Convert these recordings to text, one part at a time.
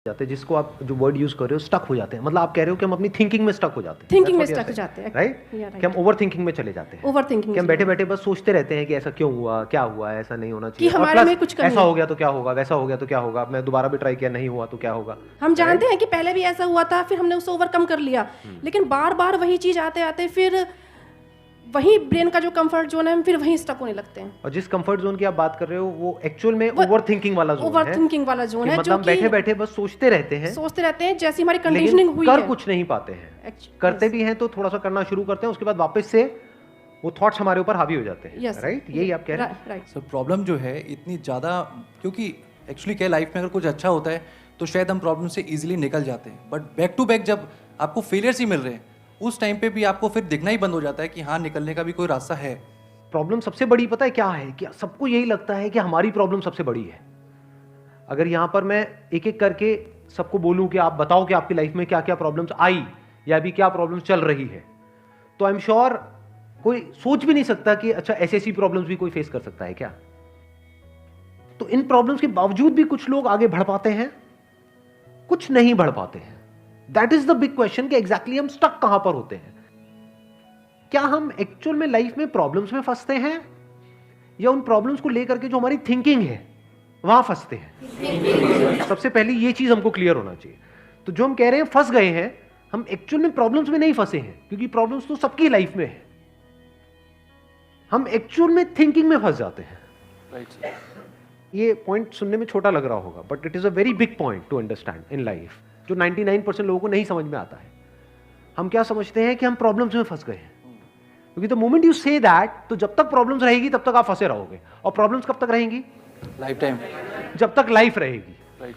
जाते हैं, जिसको आप जो वर्ड यूज कर रहे हो स्टक हो जाते हैं, मतलब आप कह रहे हो कि हम अपनी थिंकिंग में स्टक हो जाते हैं, थिंकिंग में स्टक हो जाते हैं, राइट? कि हम ओवर थिंकिंग में चले जाते हैं, ओवर थिंकिंग कि हम बैठे बैठे बस सोचते रहते हैं कि ऐसा क्यों हुआ, क्या हुआ, ऐसा नहीं होना चाहिए, कि हमारे में कुछ कमी ऐसा हो गया तो क्या होगा, वैसा हो गया तो क्या होगा, मैं दोबारा भी ट्राई किया नहीं हुआ तो क्या होगा। हम जानते हैं कि पहले भी ऐसा हुआ था, फिर हमने उसे ओवरकम कर लिया, लेकिन बार बार वही चीज आते आते फिर वही ब्रेन का जो कंफर्ट जोन है हम फिर वहीं स्टक होने लगते हैं। और जिस कंफर्ट जोन की आप बात कर रहे हो वो एक्चुअल में ओवर थिंकिंग वाला जोन है। ओवर थिंकिंग वाला जोन है, मतलब बैठे बैठे बस सोचते रहते हैं, जैसी हमारी कंडीशनिंग हुई कर है, कुछ नहीं पाते हैं। करते भी हैं तो थोड़ा सा करना शुरू करते हैं, उसके बाद वापस से वो थॉट्स हमारे ऊपर हावी हो जाते हैं। राइट, यही आप कह रहे हैं। राइट सर, प्रॉब्लम जो है इतनी ज़्यादा, क्योंकि एक्चुअली क्या लाइफ में अगर कुछ अच्छा होता है तो शायद हम प्रॉब्लम से इजीली निकल जाते हैं, बट बैक टू बैक जब आपको फेलियर्स ही मिल रहे हैं उस टाइम पे भी आपको फिर दिखना ही बंद हो जाता है कि हाँ, निकलने का भी कोई रास्ता है। प्रॉब्लम सबसे बड़ी पता है क्या है? कि सबको यही लगता है कि हमारी प्रॉब्लम सबसे बड़ी है। अगर यहां पर मैं एक एक करके सबको बोलूं कि आप बताओ कि आपकी लाइफ में क्या क्या प्रॉब्लम्स आई या अभी क्या प्रॉब्लम्स चल रही है, तो आई एम श्योर कोई सोच भी नहीं सकता कि अच्छा ऐसी प्रॉब्लम्स भी कोई फेस कर सकता है क्या। तो इन प्रॉब्लम्स के बावजूद भी कुछ लोग आगे बढ़ पाते हैं, कुछ नहीं बढ़ पाते हैं। That is the big question कि एग्जैक्टली हम स्टक कहां पर होते हैं। क्या हम एक्चुअल में लाइफ में प्रॉब्लम्स में फंसते हैं या उन प्रॉब्लम्स को लेकर के जो हमारी थिंकिंग है वहां फंसते हैं? सबसे पहले ये चीज हमको क्लियर होना चाहिए। तो जो हम कह रहे हैं फंस गए हैं, हम एक्चुअल में प्रॉब्लम्स में नहीं फंसे हैं, क्योंकि प्रॉब्लम्स तो सबकी लाइफ में है। हम एक्चुअल में थिंकिंग में फंस जाते हैं। ये पॉइंट सुनने में छोटा लग रहा होगा, but it is a very big point two understand in life, जो 99% लोगों को नहीं समझ में आता है। हम क्या समझते हैं कि हम प्रॉब्लम्स में फंस गए हैं, क्योंकि the moment you say that, तो जब तक प्रॉब्लम्स रहेगी तब तक आप फंसे रहोगे। और प्रॉब्लम्स कब तक रहेंगी? लाइफ टाइम, जब तक लाइफ रहेगी। Right.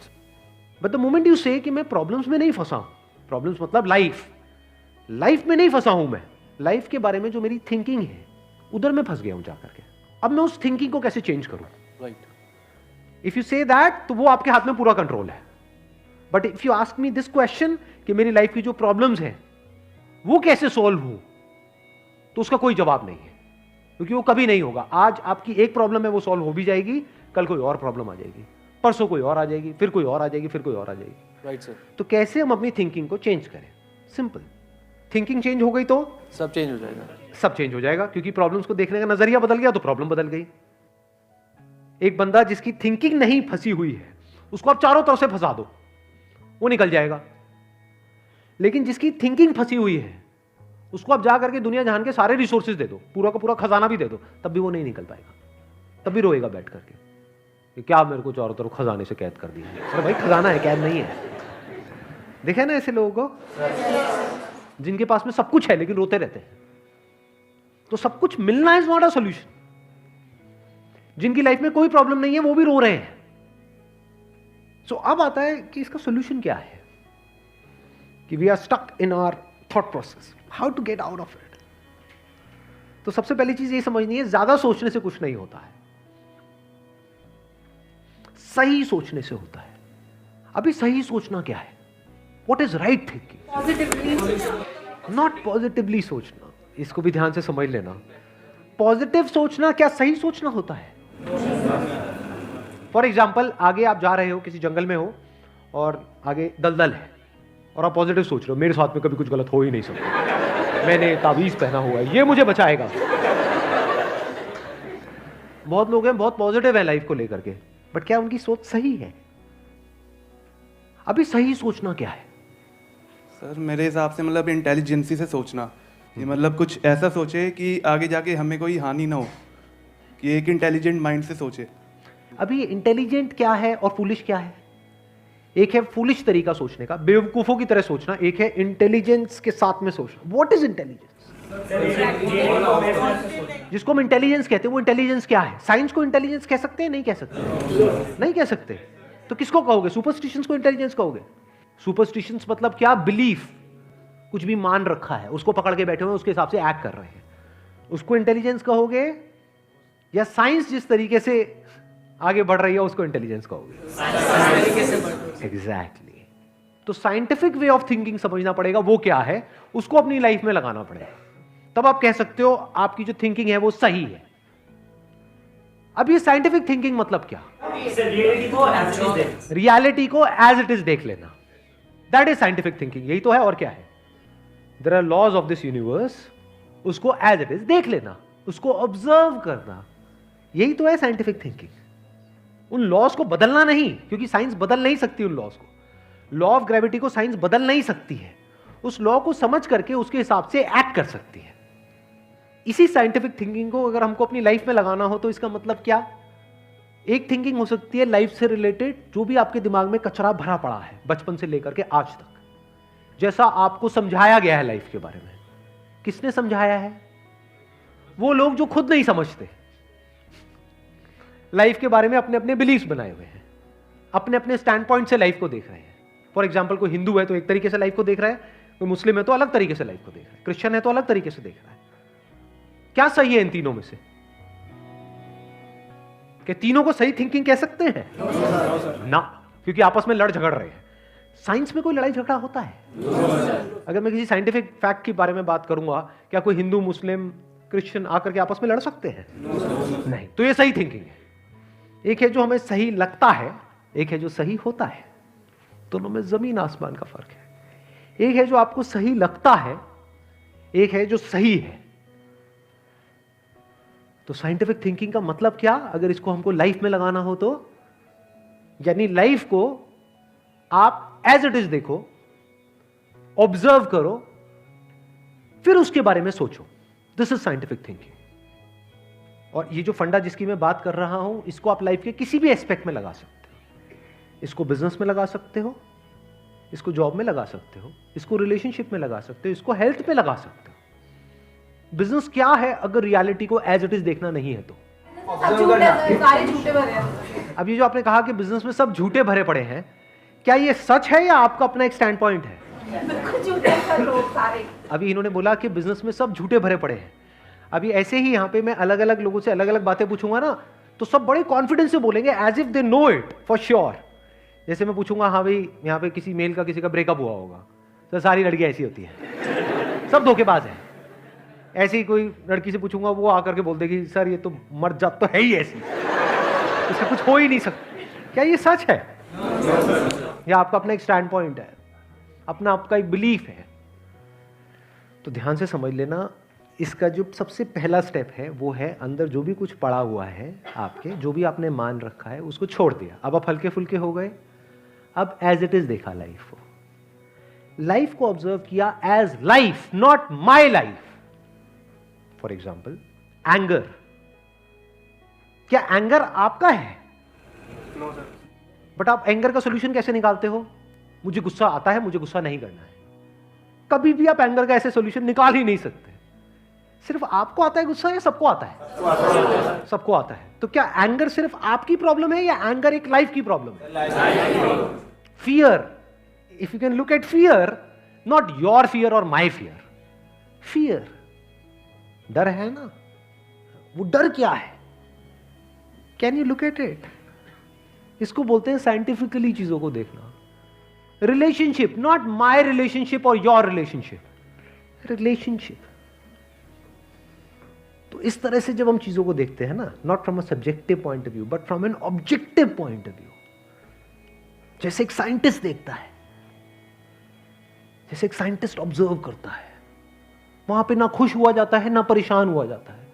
But the moment you से कि मैं प्रॉब्लम्स में नहीं फंसा हूं, प्रॉब्लम्स मतलब लाइफ में नहीं फंसा हूं, मैं लाइफ के बारे में जो मेरी थिंकिंग है उधर मैं फंस गया हूं जाकर के। अब मैं उस थिंकिंग को कैसे चेंज करूं? Right. If you say that, तो वो आपके हाथ में पूरा कंट्रोल है। But if you ask me this question कि मेरी लाइफ की जो प्रॉब्लम्स हैं वो कैसे सॉल्व हो, तो उसका कोई जवाब नहीं है, क्योंकि वो कभी नहीं होगा। आज आपकी एक प्रॉब्लम है, वो सॉल्व हो भी जाएगी, कल कोई और प्रॉब्लम आ जाएगी, परसों कोई और आ जाएगी, फिर कोई और आ जाएगी, फिर कोई और आ जाएगी। Right sir. तो कैसे हम अपनी थिंकिंग को चेंज करें? सिंपल, थिंकिंग चेंज हो गई तो सब चेंज हो जाएगा। सब चेंज हो जाएगा, क्योंकि प्रॉब्लम्स को देखने का नजरिया बदल गया तो प्रॉब्लम बदल गई। एक बंदा जिसकी थिंकिंग नहीं फंसी हुई है, उसको आप चारों तरफ से फंसा दो, वो निकल जाएगा। लेकिन जिसकी थिंकिंग फंसी हुई है, उसको आप जा करके दुनिया जहान के सारे रिसोर्सेज दे दो, पूरा का पूरा खजाना भी दे दो, तब भी वो नहीं निकल पाएगा, तब भी रोएगा बैठ करके कि क्या मेरे को चारों तरफ खजाने से कैद कर दिया। अरे भाई, खजाना है, कैद नहीं है। देखे ना ऐसे लोगों को जिनके पास में सब कुछ है लेकिन रोते रहते हैं। तो सब कुछ मिलना इज नॉट अ सॉल्यूशन। जिनकी लाइफ में कोई प्रॉब्लम नहीं है वो भी रो रहे हैं। सो अब आता है कि इसका सॉल्यूशन क्या है, कि we are stuck in our thought process, how to get out of it. तो सबसे पहली चीज ये समझनी है, ज्यादा सोचने से कुछ नहीं होता है, सही सोचने से होता है। अभी सही सोचना क्या है? What is right thinking, not positively सोचना। इसको भी ध्यान से समझ लेना। पॉजिटिव सोचना क्या सही सोचना होता है? फॉर एग्जाम्पल, आगे आप जा रहे हो, किसी जंगल में हो और आगे दलदल है, और आप पॉजिटिव सोच रहे हो मेरे साथ में कभी कुछ गलत हो ही नहीं सकता, मैंने ताबीज पहना हुआ है, ये मुझे बचाएगा। बहुत लोग हैं बहुत पॉजिटिव है लाइफ को लेकर के, बट क्या उनकी सोच सही है? अभी सही सोचना क्या है? सर मेरे हिसाब से मतलब इंटेलिजेंसी से सोचना, ये मतलब कुछ ऐसा सोचे कि आगे जाके हमें कोई हानि ना हो, कि एक इंटेलिजेंट माइंड से सोचे। अभी इंटेलिजेंट क्या है और फूलिश क्या है? एक है फूलिश तरीका सोचने का, बेवकूफों की तरह सोचना, एक है इंटेलिजेंस के साथ में सोचना। What is intelligence? जिसको हम इंटेलिजेंस कहते हैं वो इंटेलिजेंस क्या है? साइंस को इंटेलिजेंस कह सकते हैं? नहीं कह सकते, नहीं कह सकते। तो किसको कहोगे? सुपरस्टिशंस को इंटेलिजेंस कहोगे? सुपरस्टिशंस मतलब क्या? बिलीफ, कुछ भी मान रखा है, उसको पकड़ के बैठे हुए उसके हिसाब से एक्ट कर रहे हैं, उसको इंटेलिजेंस कहोगे? या साइंस जिस तरीके से आगे बढ़ रही है उसको इंटेलिजेंस कहोगे? एग्जैक्टली। तो साइंटिफिक वे ऑफ थिंकिंग समझना पड़ेगा, वो क्या है, उसको अपनी लाइफ में लगाना पड़ेगा, तब आप कह सकते हो आपकी जो थिंकिंग है वो सही है। अब ये साइंटिफिक थिंकिंग मतलब क्या? रियलिटी को एज इट इज देख लेना, दैट इज साइंटिफिक थिंकिंग। यही तो है, और क्या है? There are laws of this universe, उसको एज इट इज देख लेना, उसको ऑब्जर्व करना, यही तो है साइंटिफिक थिंकिंग। उन लॉज को बदलना नहीं, क्योंकि साइंस बदल नहीं सकती उन लॉज को। लॉ ऑफ ग्रेविटी को साइंस बदल नहीं सकती है, उस लॉ को समझ करके उसके हिसाब से एक्ट कर सकती है। इसी साइंटिफिक थिंकिंग को अगर हमको अपनी लाइफ में लगाना हो तो इसका मतलब क्या? एक थिंकिंग हो सकती है लाइफ से रिलेटेड, जो भी आपके दिमाग में कचरा भरा पड़ा है बचपन से लेकर के आज तक, जैसा आपको समझाया गया है लाइफ के बारे में। किसने समझाया है? वो लोग जो खुद नहीं समझते, लाइफ के बारे में अपने अपने बिलीफ्स बनाए हुए हैं, अपने अपने स्टैंड पॉइंट से लाइफ को देख रहे हैं। फॉर एग्जाम्पल, कोई हिंदू है तो एक तरीके से लाइफ को देख रहा है, कोई मुस्लिम है तो अलग तरीके से लाइफ को देख रहा है, क्रिश्चियन है तो अलग तरीके से देख रहा है। क्या सही है इन तीनों में से? कि तीनों को सही थिंकिंग कह सकते हैं? ना, क्योंकि आपस में लड़ झगड़ रहे हैं। साइंस में कोई लड़ाई झगड़ा होता है? अगर मैं किसी साइंटिफिक फैक्ट के बारे में बात करूंगा, क्या कोई हिंदू, मुस्लिम, क्रिश्चियन आकर के आपस में लड़ सकते हैं? नहीं। तो ये सही थिंकिंग है। एक है जो हमें सही लगता है, एक है जो सही होता है। दोनों में जमीन आसमान का फर्क है। एक है जो आपको सही लगता है, एक है जो सही है। तो साइंटिफिक थिंकिंग का मतलब क्या, अगर इसको हमको लाइफ में लगाना हो तो, यानी लाइफ को आप एज इट इज देखो, ऑब्जर्व करो, फिर उसके बारे में सोचो। This is scientific thinking. और ये जो फंडा जिसकी मैं बात कर रहा हूं, इसको आप लाइफ के किसी भी एस्पेक्ट में लगा सकते हो। इसको बिजनेस में लगा सकते हो, इसको जॉब में लगा सकते हो, इसको रिलेशनशिप में लगा सकते हो, इसको हेल्थ में लगा सकते हो। बिजनेस क्या है अगर रियलिटी को एज इट इज देखना नहीं है तो? अब ये जो आपने कहा कि बिजनेस में सब झूठे भरे पड़े हैं, क्या ये सच है या आपका अपना एक स्टैंड पॉइंट है? अभी इन्होंने बोला कि बिजनेस में सब झूठे भरे पड़े हैं। अभी ऐसे ही यहाँ पे मैं अलग अलग लोगों से अलग अलग बातें पूछूंगा ना, तो सब बड़े कॉन्फिडेंस से बोलेंगे, as if they know it for sure. जैसे मैं पूछूंगा, हाँ भाई यहाँ पे किसी मेल का किसी का ब्रेकअप हुआ होगा, तो सारी लड़कियां ऐसी होती हैं, सब धोखेबाज हैं। ऐसे ही कोई लड़की से पूछूंगा, वो आकर के बोल देगी, सर ये तो मर्द जात तो है ही ऐसी, इससे कुछ हो ही नहीं सकता। क्या ये सच है या आपका अपना एक स्टैंड पॉइंट है, अपना आपका एक बिलीफ है? तो ध्यान से समझ लेना, इसका जो सबसे पहला स्टेप है वो है अंदर जो भी कुछ पड़ा हुआ है आपके, जो भी आपने मान रखा है उसको छोड़ दिया। अब आप हल्के फुल्के हो गए, अब एज इट इज देखा लाइफ को, लाइफ को ऑब्जर्व किया as life, not my life. For example, anger, क्या एंगर आपका है? बट आप एंगर का सोल्यूशन कैसे निकालते हो? मुझे गुस्सा आता है, मुझे गुस्सा नहीं करना है। कभी भी आप एंगर का ऐसे सोल्यूशन निकाल ही नहीं सकते। सिर्फ आपको आता है गुस्सा या सबको आता है? सबको आता है। तो क्या एंगर सिर्फ आपकी प्रॉब्लम है या एंगर एक लाइफ की प्रॉब्लम है? Fear, if you can look at fear, not your fear और माई फियर, फियर, डर है ना, वो डर क्या है? Can you look at it? इसको बोलते हैं साइंटिफिकली चीजों को देखना। रिलेशनशिप, नॉट माई रिलेशनशिप और योर रिलेशनशिप, रिलेशनशिप। तो इस तरह से जब हम चीजों को देखते हैं ना, not from a subjective point of view but from an objective point of view, जैसे एक साइंटिस्ट देखता है, जैसे एक साइंटिस्ट ऑब्जर्व करता है, वहां पे ना खुश हुआ जाता है, ना परेशान हुआ जाता है,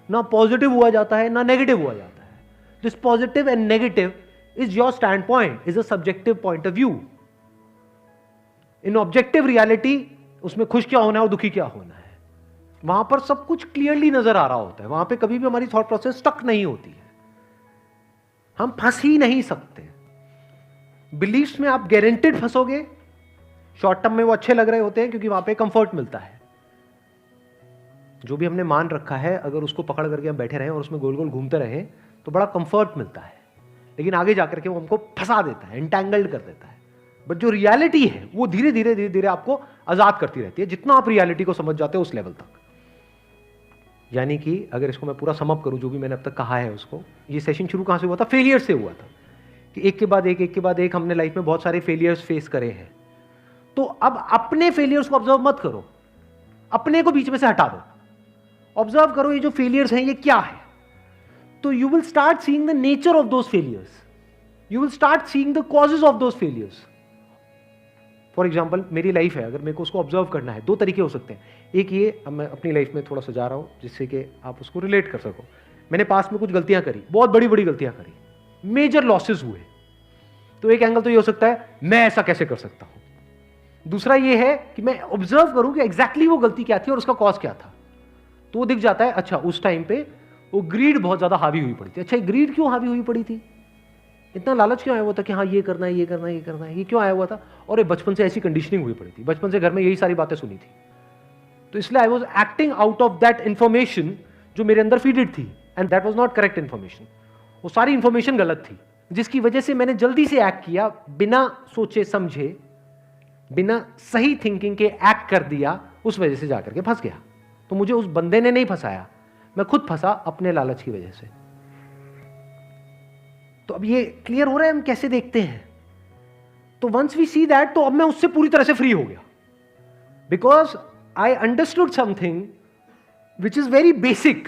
ना पॉजिटिव हुआ जाता है, ना नेगेटिव हुआ जाता है। This positive and negative is your stand point, is a subjective point of view. In objective reality, उसमें खुश क्या होना है और दुखी क्या होना है, वहां पर सब कुछ क्लियरली नजर आ रहा होता है। वहां पे कभी भी हमारी थॉट प्रोसेस स्टक नहीं होती है, हम फंस ही नहीं सकते। बिलीफ्स में आप गारंटेड फंसोगे। शॉर्ट टर्म में वो अच्छे लग रहे होते हैं क्योंकि वहां पे कंफर्ट मिलता है। जो भी हमने मान रखा है, अगर उसको पकड़ करके हम बैठे रहें और उसमें गोल गोल घूमते रहें तो बड़ा कंफर्ट मिलता है, लेकिन आगे जाकर के वो हमको फंसा देता है, एंटैंगल्ड कर देता है। बट जो रियलिटी है वो धीरे धीरे धीरे धीरे आपको आजाद करती रहती है, जितना आप रियलिटी को समझ जाते हो उस लेवल तक। यानी कि अगर इसको मैं पूरा समअप करूं, जो भी मैंने अब तक कहा है उसको, ये सेशन शुरू कहां से हुआ था? फेलियर से हुआ था कि एक के बाद एक, एक के बाद एक हमने लाइफ में बहुत सारे फेलियर्स फेस करे हैं। तो अब अपने फेलियर्स को ऑब्जर्व मत करो, अपने को बीच में से हटा दो, ऑब्जर्व करो ये जो फेलियर्स हैं ये क्या है। तो you will start seeing the nature of those failures. You will start seeing the causes of those failures. For example मेरी लाइफ है, अगर मेरे को उसको ऑब्जर्व करना है, दो तरीके हो सकते हैं. एक ये, अब मैं अपनी लाइफ में थोड़ा सजा रहा हूँ जिससे कि आप उसको रिलेट कर सको. मैंने पास में कुछ गलतियां करी, बहुत बड़ी बड़ी गलतियां करी, मेजर लॉसेस हुए. तो एक एंगल तो ये हो सकता है मैं ऐसा कैसे कर सकता हूं. दूसरा ये है कि मैं ऑब्जर्व करूं कि एग्जैक्टली वो गलती क्या थी और उसका कॉज क्या था. तो वो दिख जाता है, अच्छा उस टाइम पे वो ग्रीड बहुत ज्यादा हावी हुई पड़ी थी. अच्छा ग्रीड क्यों हावी हुई पड़ी थी, इतना लालच क्यों आया हुआ था कि हाँ ये करना है, ये करना है, ये करना है, ये क्यों आया हुआ था. और ये बचपन से ऐसी कंडीशनिंग हुई पड़ी थी, बचपन से घर में यही सारी बातें सुनी थी. तो इसलिए I was acting out of that information जो मेरे अंदर फीडेड थी, and that was not correct information. वो सारी इंफॉर्मेशन गलत थी, जिसकी वजह से मैंने जल्दी से एक्ट किया, बिना सोचे समझे, बिना सही थिंकिंग के एक्ट कर दिया. उस वजह से जाकर के फंस गया. तो मुझे उस बंदे ने नहीं फंसाया, मैं खुद फंसा अपने लालच की वजह से. तो अब ये क्लियर हो रहा है हम कैसे देखते हैं. तो वंस वी सी दैट, तो अब मैं उससे पूरी तरह से फ्री हो गया, because I understood something which is very basic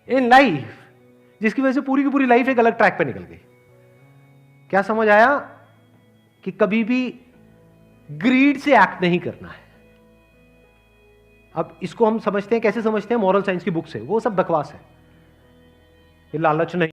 in life, जिसकी वजह से पूरी की पूरी लाइफ एक अलग ट्रैक पे निकल गई. क्या समझ आया कि कभी भी ग्रीड से एक्ट नहीं करना है. अब इसको हम समझते हैं, कैसे समझते हैं, मॉरल साइंस की बुक से. वो सब बकवास है, ये लालच नहीं.